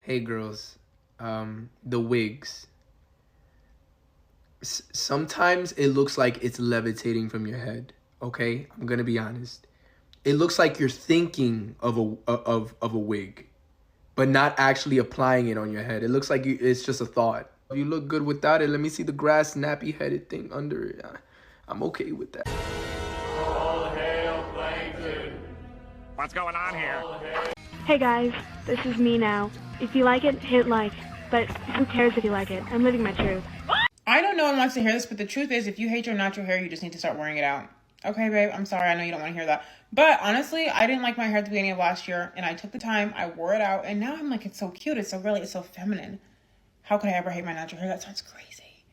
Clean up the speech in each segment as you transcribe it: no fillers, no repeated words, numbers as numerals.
Hey girls, the wigs. Sometimes it looks like it's levitating from your head. Okay, I'm gonna be honest. It looks like you're thinking of a wig, but not actually applying it on your head. It looks like it's just a thought. You look good without it. Let me see the grass nappy headed thing under it. I'm okay with that. All hail Plankton. What's going on here? Hey guys, this is me now. If you like it, hit like. But who cares if you like it? I'm living my truth. I know no one wants to hear this, but the truth is, if you hate your natural hair, you just need to start wearing it out. Okay, babe, I'm sorry. I know you don't want to hear that. But honestly, I didn't like my hair at the beginning of last year, and I took the time, I wore it out, and now I'm like, it's so cute. It's so feminine. How could I ever hate my natural hair? That sounds crazy.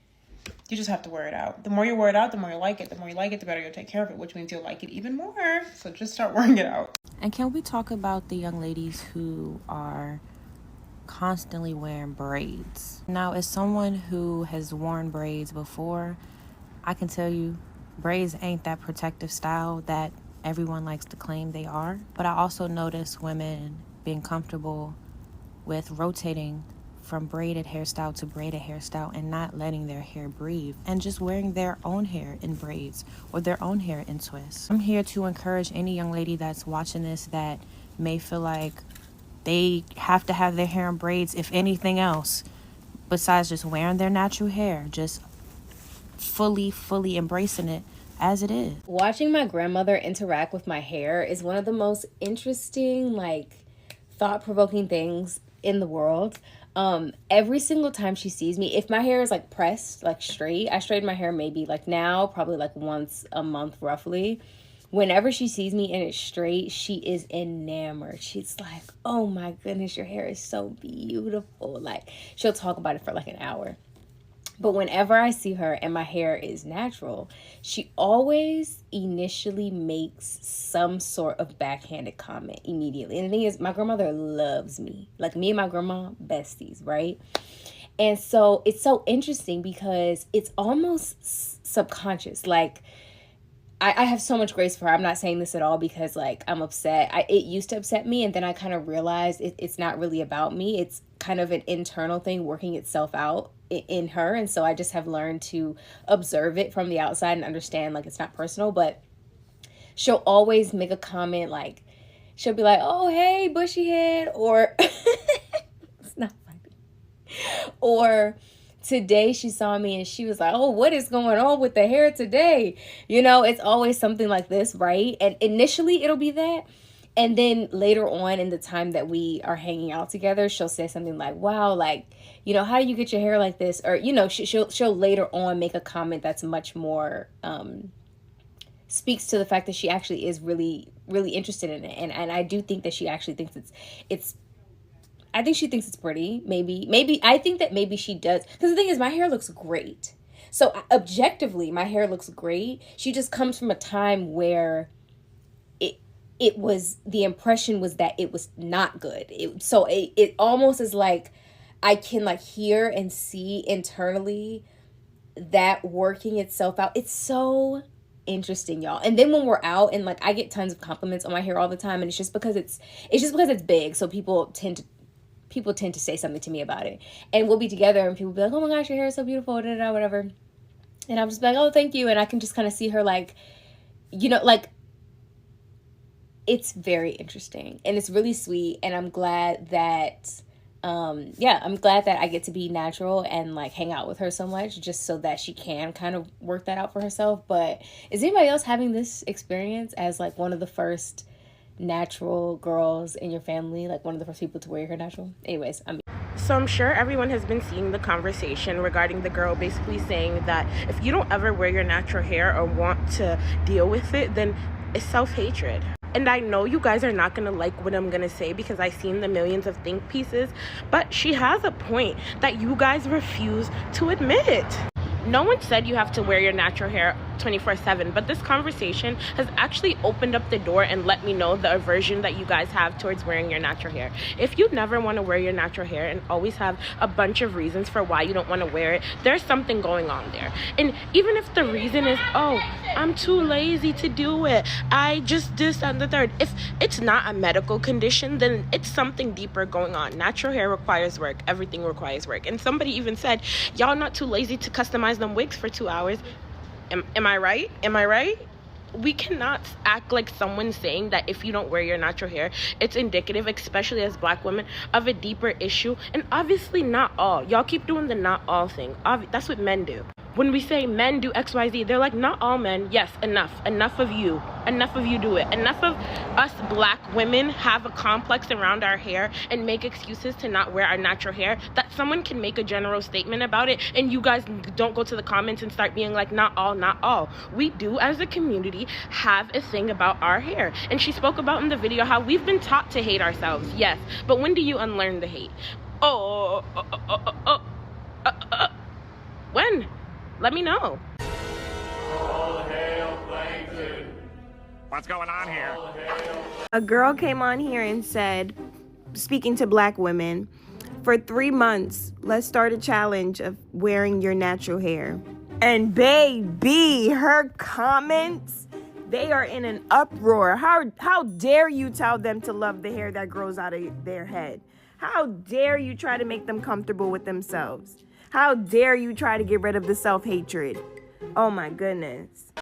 You just have to wear it out. The more you wear it out, the more you like it. The more you like it, the better you'll take care of it, which means you'll like it even more. So just start wearing it out. And can we talk about the young ladies who are constantly wearing braids? Now, as someone who has worn braids before, I can tell you braids ain't that protective style that everyone likes to claim they are. But I also notice women being comfortable with rotating from braided hairstyle to braided hairstyle and not letting their hair breathe and just wearing their own hair in braids or their own hair in twists. I'm here to encourage any young lady that's watching this that may feel like they have to have their hair in braids, if anything else, besides just wearing their natural hair, just fully embracing it as it is. Watching my grandmother interact with my hair is one of the most interesting, thought-provoking things in the world. Every single time she sees me, if my hair is pressed, straight, I straighten my hair maybe now, probably once a month roughly. Whenever she sees me and it's straight, she is enamored. She's like, oh my goodness, your hair is so beautiful. She'll talk about it for an hour. But whenever I see her and my hair is natural, she always initially makes some sort of backhanded comment immediately. And the thing is, my grandmother loves me. Me and my grandma, besties, right? And so it's so interesting because it's almost subconscious. I have so much grace for her. I'm not saying this at all because I'm upset. It used to upset me, and then I kind of realized it's not really about me. It's kind of an internal thing working itself out in her. And so I just have learned to observe it from the outside and understand it's not personal. But she'll always make a comment she'll be like, oh, hey, bushy head, or it's not funny. Or today she saw me and she was like, oh, what is going on with the hair today? It's always something like this, right? And initially it'll be that. And then later on in the time that we are hanging out together, she'll say something like, wow, how do you get your hair like this? Or, she'll later on make a comment that's much more, speaks to the fact that she actually is really, really interested in it. And I do think that she actually thinks I think she thinks it's pretty. Maybe I think that maybe she does. Because the thing is, my hair looks great. So objectively, my hair looks great. She just comes from a time where it was, the impression was that it was not good. It almost is I can hear and see internally that working itself out. It's so interesting, y'all. And then when we're out and I get tons of compliments on my hair all the time, and it's just because it's big. So people tend to say something to me about it, and we'll be together and people be like, oh my gosh, your hair is so beautiful, whatever. And I'm just like, oh, thank you. And I can just kind of see her it's very interesting and it's really sweet. And I'm glad that, I'm glad that I get to be natural and hang out with her so much just so that she can kind of work that out for herself. But is anybody else having this experience as one of the first natural girls in your family, one of the first people to wear your hair natural? Anyways, So I'm sure everyone has been seeing the conversation regarding the girl basically saying that if you don't ever wear your natural hair or want to deal with it, then it's self-hatred. And I know you guys are not going to like what I'm going to say because I've seen the millions of think pieces, but she has a point that you guys refuse to admit. No one said you have to wear your natural hair 24/7, but this conversation has actually opened up the door and let me know the aversion that you guys have towards wearing your natural hair. If you never want to wear your natural hair and always have a bunch of reasons for why you don't want to wear it, there's something going on there. And even if the reason is, oh, I'm too lazy to do it, I just this and the third, if it's not a medical condition, then it's something deeper going on. Natural hair requires work. Everything requires work. And somebody even said, y'all not too lazy to customize them wigs for 2 hours. Am I right? Am I right? We cannot act like someone saying that if you don't wear your natural hair, it's indicative, especially as Black women, of a deeper issue. And obviously not all. Y'all keep doing the not all thing. That's what men do. When we say men do XYZ, they're like, not all men. Yes, enough of you do it. Enough of us Black women have a complex around our hair and make excuses to not wear our natural hair, that someone can make a general statement about it and you guys don't go to the comments and start being like, not all. We do as a community have a thing about our hair. And she spoke about in the video how we've been taught to hate ourselves. Yes, but when do you unlearn the hate? When? Let me know. All hail Plankton. What's going on here? A girl came on here and said, speaking to Black women, for 3 months, let's start a challenge of wearing your natural hair. And baby, her comments, they are in an uproar. How dare you tell them to love the hair that grows out of their head? How dare you try to make them comfortable with themselves? How dare you try to get rid of the self-hatred? Oh my goodness.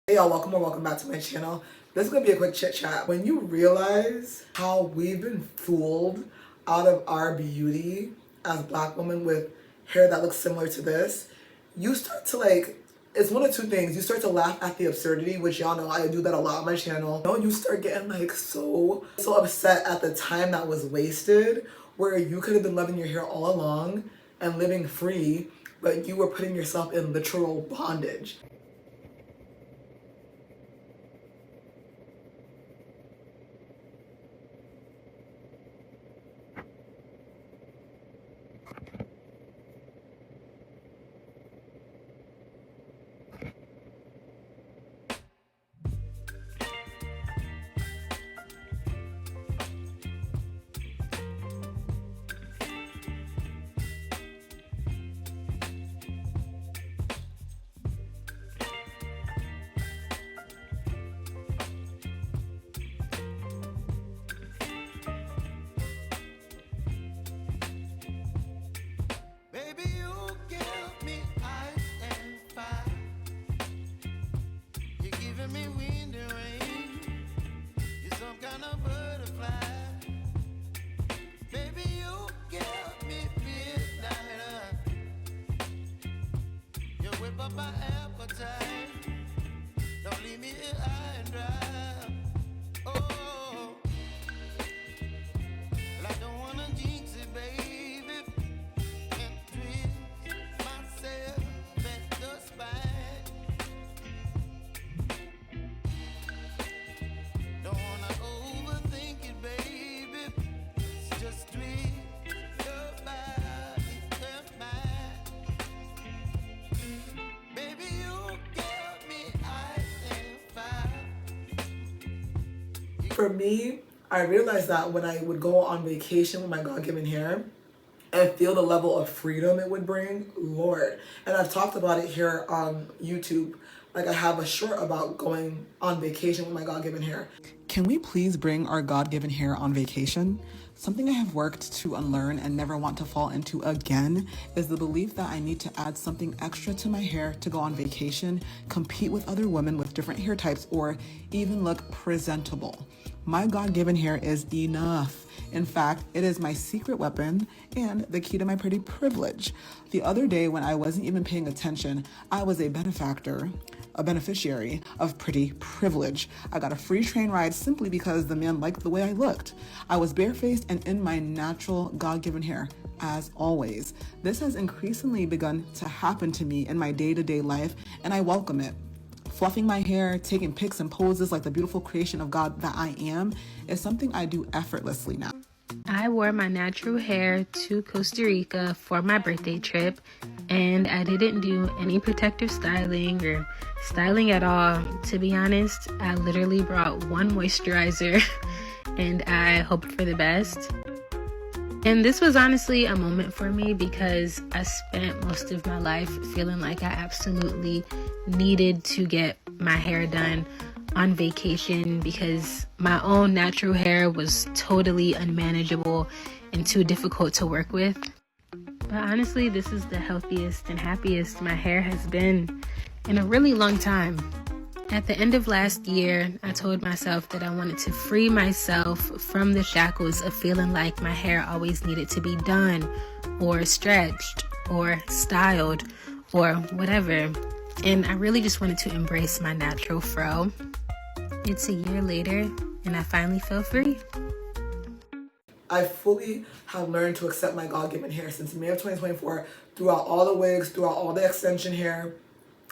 Hey y'all, welcome back to my channel. This is gonna be a quick chit chat. When you realize how we've been fooled out of our beauty as Black women with hair that looks similar to this, you start to it's one of two things. You start to laugh at the absurdity, which y'all know I do that a lot on my channel. You start getting so upset at the time that was wasted, where you could have been loving your hair all along and living free, but you were putting yourself in literal bondage. My appetite. Don't leave me here high and dry. Oh, well, I don't wanna jinx it, baby, and twist myself at the spine. Don't wanna overthink it, baby. It's just twist your body and mine. For me, I realized that when I would go on vacation with my God-given hair and feel the level of freedom it would bring, Lord. And I've talked about it here on YouTube. I have a short about going on vacation with my God-given hair. Can we please bring our God-given hair on vacation? Something I have worked to unlearn and never want to fall into again is the belief that I need to add something extra to my hair to go on vacation, compete with other women with different hair types, or even look presentable. My God-given hair is enough. In fact, it is my secret weapon and the key to my pretty privilege. The other day when I wasn't even paying attention, I was a beneficiary of pretty privilege. I got a free train ride simply because the man liked the way I looked. I was barefaced and in my natural God-given hair, as always. This has increasingly begun to happen to me in my day-to-day life, and I welcome it. Fluffing my hair, taking pics and poses like the beautiful creation of God that I am, is something I do effortlessly now. I wore my natural hair to Costa Rica for my birthday trip, and I didn't do any protective styling or styling at all. To be honest, I literally brought one moisturizer and I hoped for the best. And this was honestly a moment for me because I spent most of my life feeling like I absolutely needed to get my hair done on vacation because my own natural hair was totally unmanageable and too difficult to work with. But honestly, this is the healthiest and happiest my hair has been in a really long time. At the end of last year, I told myself that I wanted to free myself from the shackles of feeling like my hair always needed to be done or stretched or styled or whatever. And I really just wanted to embrace my natural fro. It's a year later and I finally feel free. I fully have learned to accept my God-given hair since May of 2024, throughout all the wigs, throughout all the extension hair.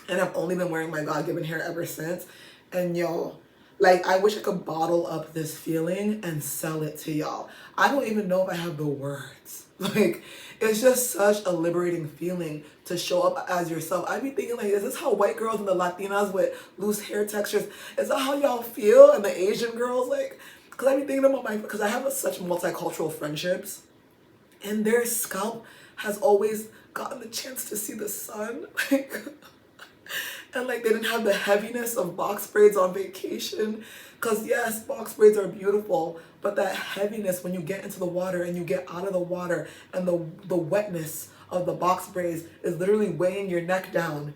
And I've only been wearing my God-given hair ever since. And yo, like, I wish I could bottle up this feeling and sell it to y'all. I don't even know if I have the words. Like, it's just such a liberating feeling to show up as yourself. I be thinking, like, is this how white girls and the Latinas with loose hair textures, is that how y'all feel? And the Asian girls, like, because I be thinking about because I have such multicultural friendships. And their scalp has always gotten the chance to see the sun. Like, and like they didn't have the heaviness of box braids on vacation. Because yes, box braids are beautiful, but that heaviness when you get into the water and you get out of the water and the wetness of the box braids is literally weighing your neck down.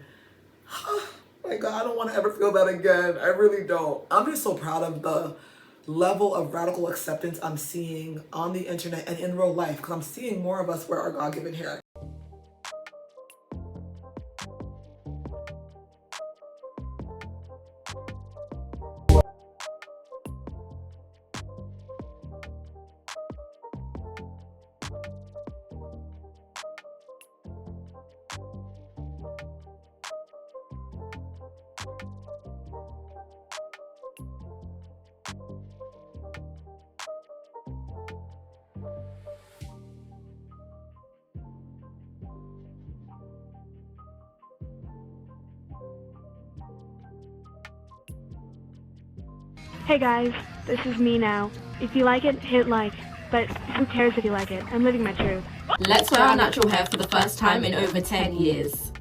My God, I don't want to ever feel that again. I really don't. I'm just so proud of the level of radical acceptance I'm seeing on the internet and in real life, because I'm seeing more of us wear our God-given hair. Hey guys, this is me now. If you like it, hit like. But who cares if you like it? I'm living my truth. Let's wear our natural hair for the first time in over 10 years.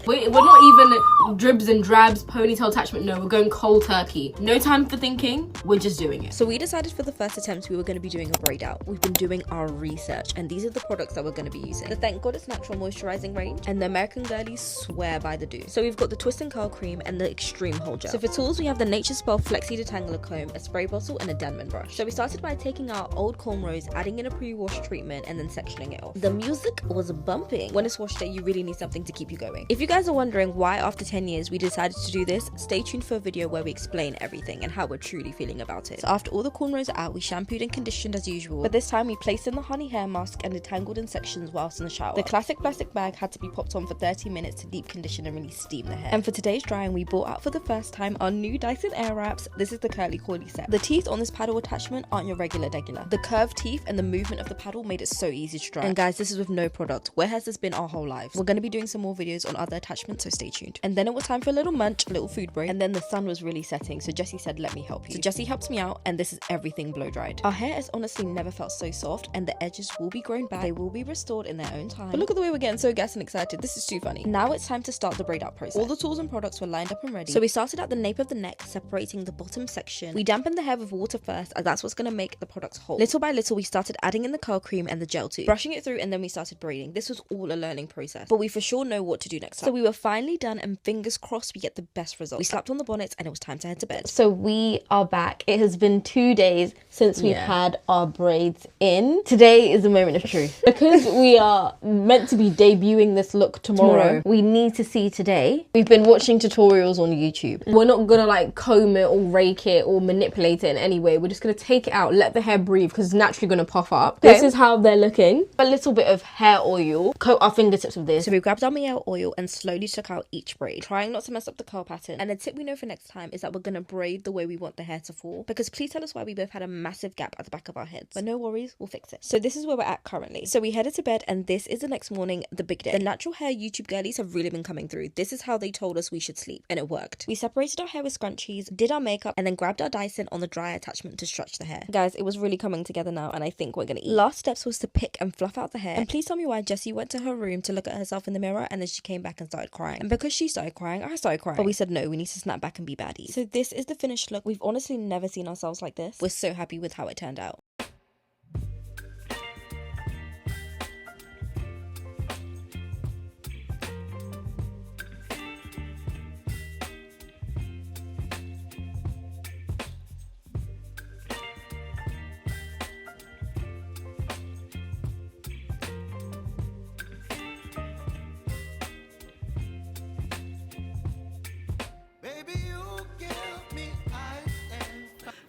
We're not even dribs and drabs, ponytail attachment, no, we're going cold turkey. No time for thinking, we're just doing it. So we decided for the first attempt we were going to be doing a braid out. We've been doing our research and these are the products that we're going to be using. The Thank God It's Natural moisturizing range and the American Girlies swear by the do. So we've got the Twist and Curl cream and the Extreme Hold Gel. So for tools we have the Nature's Spell Flexi Detangler comb, a spray bottle and a Denman brush. So we started by taking our old cornrows, adding in a pre-wash treatment and then sectioning it off. The music was bumping. When it's wash day you really need something to keep you going. If you guys are wondering why after 10 years we decided to do this, stay tuned for a video where we explain everything and how we're truly feeling about it. So after all the cornrows are out, we shampooed and conditioned as usual, but this time we placed in the honey hair mask and detangled in sections whilst in the shower. The classic plastic bag had to be popped on for 30 minutes to deep condition and really steam the hair. And for today's drying we brought out for the first time our new Dyson Airwraps. This is the curly coily set. The teeth on this paddle attachment aren't your regular. The curved teeth and the movement of the paddle made it so easy to dry. And guys, this is with no product. Where has this been our whole lives? We're going to be doing some more videos on other attachments, so stay tuned. And then it was time for a little munch, a little food break, and then the sun was really setting, so Jessie said let me help you. So Jessie helps me out and this is everything blow dried. Our hair has honestly never felt so soft and the edges will be grown back. They will be restored in their own time. But look at the way we're getting so gassed and excited. This is too funny. Now it's time to start the braid out process. All the tools and products were lined up and ready. So we started at the nape of the neck, separating the bottom section. We dampened the hair with water first as that's what's going to make the products hold. Little by little we started adding in the curl cream and the gel too, brushing it through, and then we started braiding. This was all a learning process, but we for sure know what to do next time. So we were finally done and fingers crossed we get the best results. We slapped on the bonnets and it was time to head to bed. So we are back. It has been 2 days since we've had our braids in. Today is the moment of truth. Because we are meant to be debuting this look tomorrow, we need to see today. We've been watching tutorials on YouTube. We're not gonna like comb it or rake it or manipulate it in any way. We're just gonna take it out, let the hair breathe because it's naturally gonna puff up. This is how they're looking. A little bit of hair oil. Coat our fingertips with this. So we grabbed our Mielle oil and slowly took out each braid, trying not to mess up the curl pattern. And a tip we know for next time is that we're gonna braid the way we want the hair to fall, because please tell us why we both had a massive gap at the back of our heads. But no worries, we'll fix it. So this is where we're at currently. So we headed to bed, and this is the next morning, the big day. The natural hair YouTube girlies have really been coming through. This is how they told us we should sleep, and it worked. We separated our hair with scrunchies, did our makeup, and then grabbed our Dyson on the dryer attachment to stretch the hair. Guys, it was really coming together now, and I think we're gonna eat. Last steps was to pick and fluff out the hair. And please tell me why Jessie went to her room to look at herself in the mirror, and then she came back and started crying. And because she started crying, I started crying. But we said no, we need to snap back and be baddies. So this is the finished look. We've honestly never seen ourselves like this. We're so happy with how it turned out.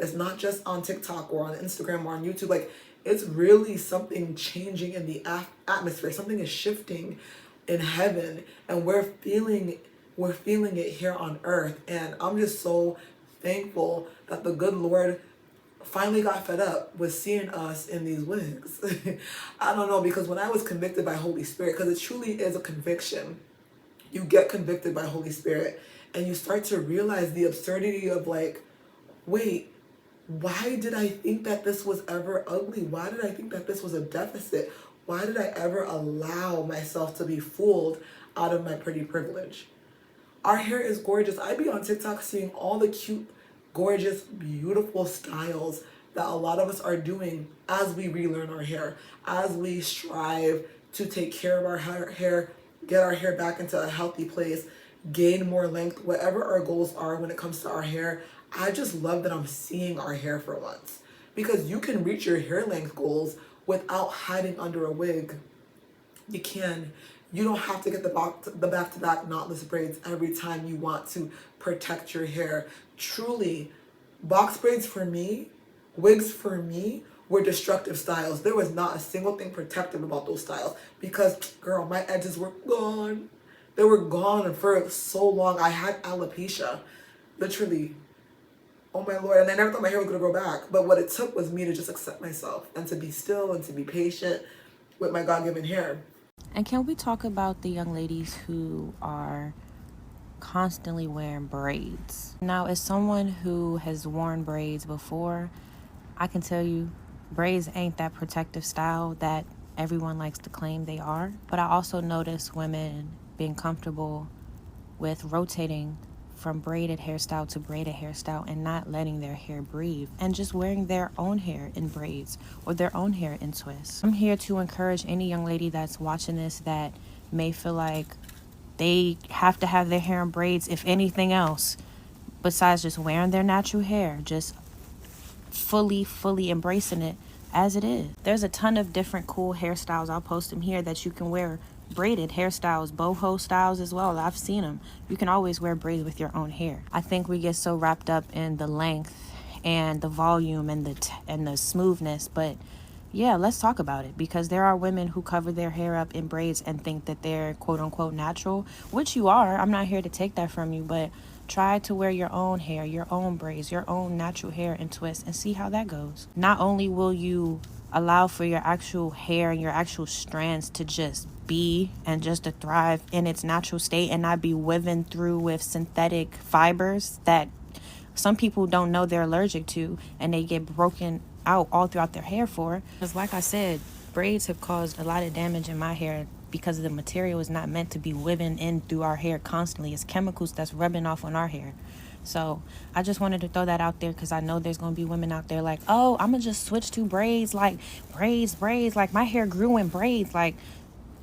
It's not just on TikTok or on Instagram or on YouTube. Like, it's really something changing in the atmosphere. Something is shifting in heaven, and we're feeling it here on earth. And I'm just so thankful that the good Lord finally got fed up with seeing us in these wigs. I don't know, because when I was convicted by Holy Spirit, because it truly is a conviction, you get convicted by Holy Spirit, and you start to realize the absurdity of, like, wait, why did I think that this was ever ugly? Why did I think that this was a deficit? Why did I ever allow myself to be fooled out of my pretty privilege? Our hair is gorgeous. I be on TikTok seeing all the cute, gorgeous, beautiful styles that a lot of us are doing as we relearn our hair, as we strive to take care of our hair, get our hair back into a healthy place, gain more length, whatever our goals are when it comes to our hair. I just love that I'm seeing our hair for once, because you can reach your hair length goals without hiding under a wig. You can. You don't have to get the back-to-back knotless braids every time you want to protect your hair. Truly, box braids for me, wigs for me, were destructive styles. There was not a single thing protective about those styles, because, girl, my edges were gone. They were gone for so long. I had alopecia, literally. Oh my Lord, and I never thought my hair was gonna grow back. But what it took was me to just accept myself and to be still and to be patient with my God-given hair. And can we talk about the young ladies who are constantly wearing braids? Now, as someone who has worn braids before, I can tell you braids ain't that protective style that everyone likes to claim they are. But I also notice women being comfortable with rotating from braided hairstyle to braided hairstyle and not letting their hair breathe, and just wearing their own hair in braids or their own hair in twists. I'm here to encourage any young lady that's watching this that may feel like they have to have their hair in braids, if anything else, besides just wearing their natural hair, just fully embracing it as it is. There's a ton of different cool hairstyles. I'll post them here that you can wear. Braided hairstyles, boho styles as well. I've seen them. You can always wear braids with your own hair. I think we get so wrapped up in the length and the volume and the smoothness, but yeah, let's talk about it, because there are women who cover their hair up in braids and think that they're quote unquote natural, which you are. I'm not here to take that from you, but try to wear your own hair, your own braids, your own natural hair and twists, and see how that goes. Not only will you allow for your actual hair and your actual strands to just be and just to thrive in its natural state and not be woven through with synthetic fibers that some people don't know they're allergic to, and they get broken out all throughout their hair for. Because like I said, braids have caused a lot of damage in my hair because the material is not meant to be woven in through our hair constantly. It's chemicals that's rubbing off on our hair. So I just wanted to throw that out there, because I know there's going to be women out there like, oh, I'm going to just switch to braids, like braids, like my hair grew in braids. Like,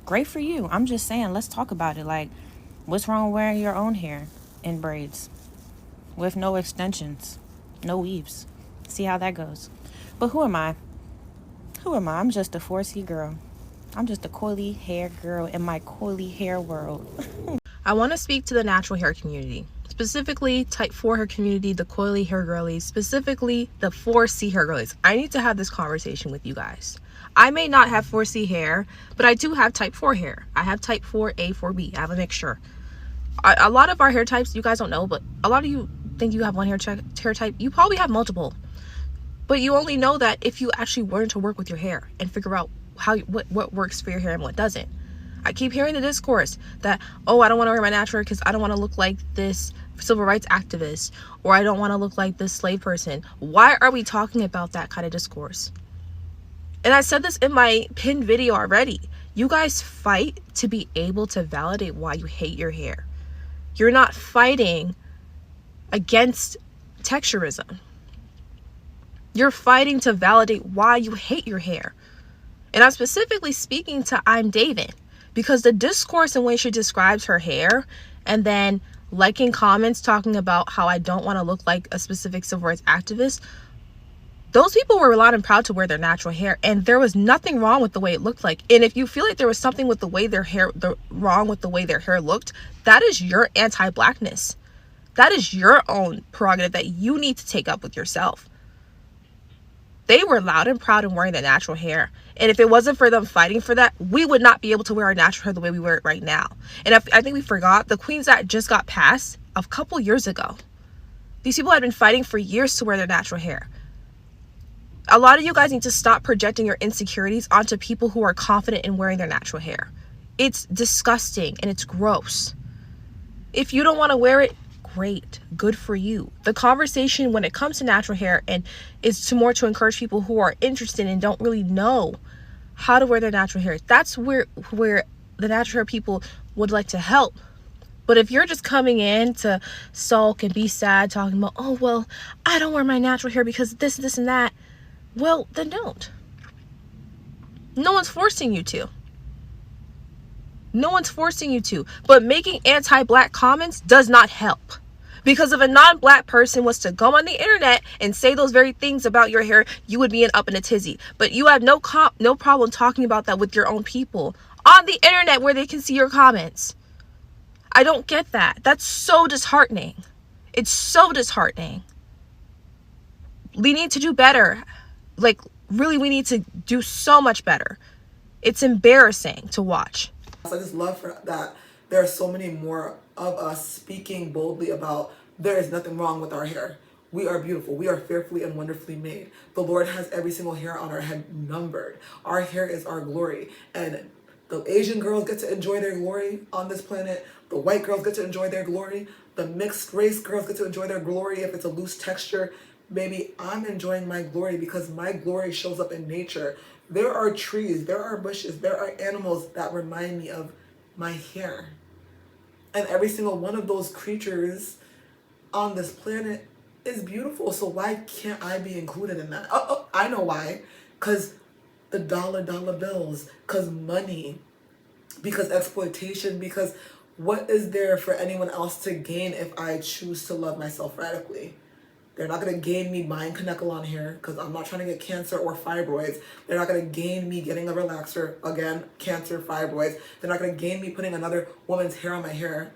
great for you. I'm just saying, let's talk about it. Like, what's wrong with wearing your own hair in braids with no extensions, no weaves? See how that goes. But who am I? I'm just a 4C girl. I'm just a coily hair girl in my coily hair world. I want to speak to the natural hair community, specifically type 4 hair community, the coily hair girlies, specifically the 4C hair girlies. I need to have this conversation with you guys. I may not have 4C hair, but I do have type 4 hair. I have type 4A, 4B. I have a mixture. A lot of our hair types, you guys don't know, but a lot of you think you have one hair type. You probably have multiple, but you only know that if you actually learn to work with your hair and figure out what works for your hair and what doesn't. I keep hearing the discourse that, oh, I don't want to wear my natural hair because I don't want to look like this civil rights activist, or I don't want to look like this slave person. Why are we talking about that kind of discourse? And I said this in my pinned video already. You guys fight to be able to validate why you hate your hair. You're not fighting against texturism. You're fighting to validate why you hate your hair. And I'm specifically speaking to I'm David, because the discourse in which she describes her hair and then liking comments talking about how I don't want to look like a specific civil rights activist, those people were loud and proud to wear their natural hair, and there was nothing wrong with the way it looked like. And if you feel like there was something with the way wrong with the way their hair looked, that is your anti-blackness. That is your own prerogative that you need to take up with yourself. They were loud and proud in wearing their natural hair. And if it wasn't for them fighting for that, we would not be able to wear our natural hair the way we wear it right now. And I think we forgot the Queens Act just got passed a couple years ago. These people had been fighting for years to wear their natural hair. A lot of you guys need to stop projecting your insecurities onto people who are confident in wearing their natural hair. It's disgusting and it's gross. If you don't want to wear it, great, good for you. The conversation when it comes to natural hair and is more to encourage people who are interested and don't really know how to wear their natural hair. That's where the natural hair people would like to help. But if you're just coming in to sulk and be sad, talking about, oh, well, I don't wear my natural hair because this, and that, well, then don't. No one's forcing you to. No one's forcing you to. But making anti-black comments does not help. Because if a non-black person was to go on the internet and say those very things about your hair, you would be up in a tizzy. But you have no problem talking about that with your own people on the internet where they can see your comments. I don't get that. That's so disheartening. It's so disheartening. We need to do better. Like, really, we need to do so much better. It's embarrassing to watch. I just love that there are so many more of us speaking boldly about there is nothing wrong with our hair. We are beautiful. We are fearfully and wonderfully made. The Lord has every single hair on our head numbered. Our hair is our glory. And the Asian girls get to enjoy their glory on this planet. The white girls get to enjoy their glory. The mixed race girls get to enjoy their glory if it's a loose texture. Baby, I'm enjoying my glory because my glory shows up in nature. There are trees, there are bushes, there are animals that remind me of my hair. And every single one of those creatures on this planet is beautiful. So why can't I be included in that? Oh, I know why. Because the dollar bills, because money, because exploitation, because what is there for anyone else to gain if I choose to love myself radically? They're not going to gain me buying Kanekalon hair because I'm not trying to get cancer or fibroids. They're not going to gain me getting a relaxer, again, cancer, fibroids. They're not going to gain me putting another woman's hair on my hair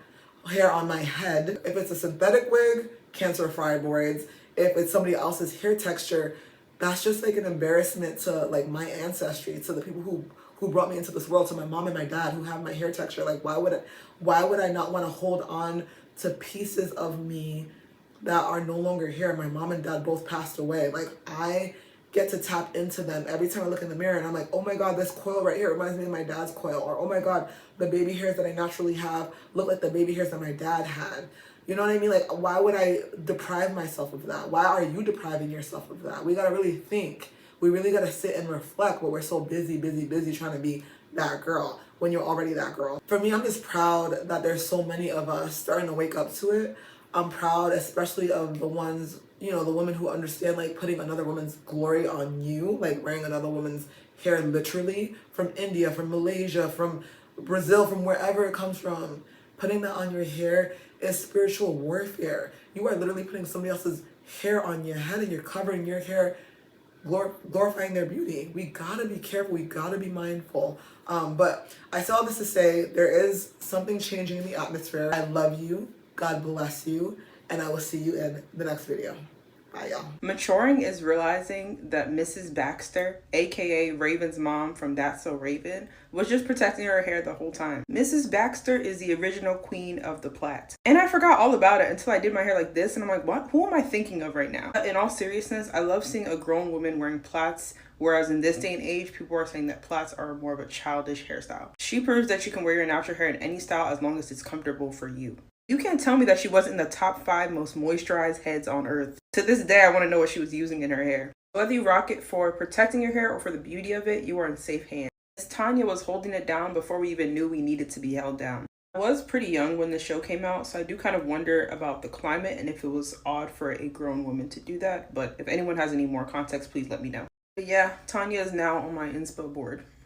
on my head. If it's a synthetic wig, cancer, fibroids. If it's somebody else's hair texture, that's just like an embarrassment to like my ancestry, to the people who brought me into this world, to my mom and my dad who have my hair texture. Like, why would I not want to hold on to pieces of me that are no longer here? My mom and dad both passed away. Like, I get to tap into them every time I look in the mirror and I'm like, oh my God, this coil right here reminds me of my dad's coil. Or, oh my God, the baby hairs that I naturally have look like the baby hairs that my dad had. You know what I mean? Like, why would I deprive myself of that? Why are you depriving yourself of that? We gotta really think. We really gotta sit and reflect, but we're so busy trying to be that girl when you're already that girl. For me, I'm just proud that there's so many of us starting to wake up to it. I'm proud, especially of the ones, you know, the women who understand, like, putting another woman's glory on you, like wearing another woman's hair literally, from India, from Malaysia, from Brazil, from wherever it comes from. Putting that on your hair is spiritual warfare. You are literally putting somebody else's hair on your head and you're covering your hair, glorifying their beauty. We gotta be careful. We gotta be mindful. But I say all this to say there is something changing in the atmosphere. I love you. God bless you. And I will see you in the next video. Bye, y'all. Maturing is realizing that Mrs. Baxter, aka Raven's mom from That's So Raven, was just protecting her hair the whole time. Mrs. Baxter is the original queen of the plait. And I forgot all about it until I did my hair like this, and I'm like, what? Who am I thinking of right now? In all seriousness, I love seeing a grown woman wearing plaits, whereas in this day and age, people are saying that plaits are more of a childish hairstyle. She proves that you can wear your natural hair in any style as long as it's comfortable for you. You can't tell me that she wasn't in the top 5 most moisturized heads on earth. To this day, I want to know what she was using in her hair. Whether you rock it for protecting your hair or for the beauty of it, you are in safe hands. Miss Tanya was holding it down before we even knew we needed to be held down. I was pretty young when the show came out, so I do kind of wonder about the climate and if it was odd for a grown woman to do that. But if anyone has any more context, please let me know. But yeah, Tanya is now on my inspo board.